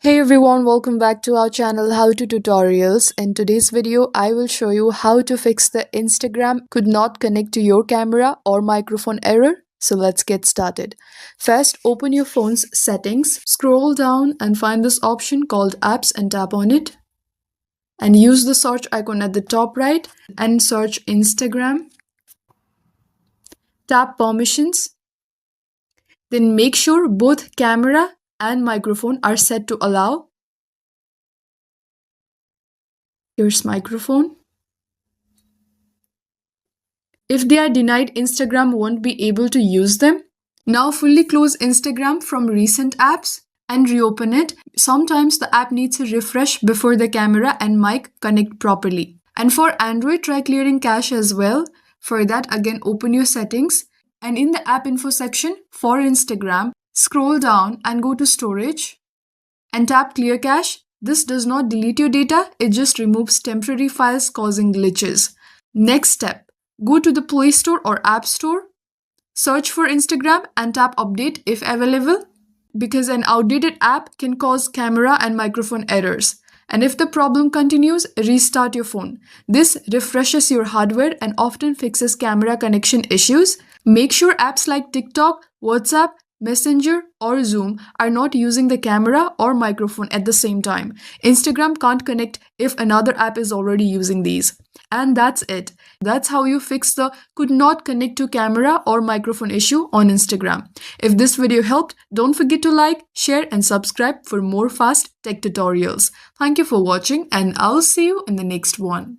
Hey everyone, welcome back to our channel How to Tutorials. In today's video, I will show you how to fix the Instagram could not connect to your camera or microphone error. So let's get started. First, open your phone's settings, scroll down and find this option called apps and tap on it. And use the search icon at the top right and search Instagram. Tap permissions. Then make sure both camera and microphone are set to allow. Here's microphone. If they are denied, Instagram won't be able to use them. Now fully close Instagram from recent apps and reopen it. Sometimes the app needs a refresh before the camera and mic connect properly. And for Android, try clearing cache as well. For that, again, open your settings and in the app info section for Instagram, scroll down and go to storage and tap clear cache. This does not delete your data, it just removes temporary files causing glitches. Next step, go to the Play Store or App Store, search for Instagram and tap update if available, because an outdated app can cause camera and microphone errors. And if the problem continues, restart your phone. This refreshes your hardware and often fixes camera connection issues. Make sure apps like TikTok, WhatsApp, Messenger or Zoom are not using the camera or microphone at the same time. Instagram can't connect if another app is already using these. And that's it. That's how you fix the could not connect to camera or microphone issue on Instagram. If this video helped, don't forget to like, share and subscribe for more fast tech tutorials. Thank you for watching and I'll see you in the next one.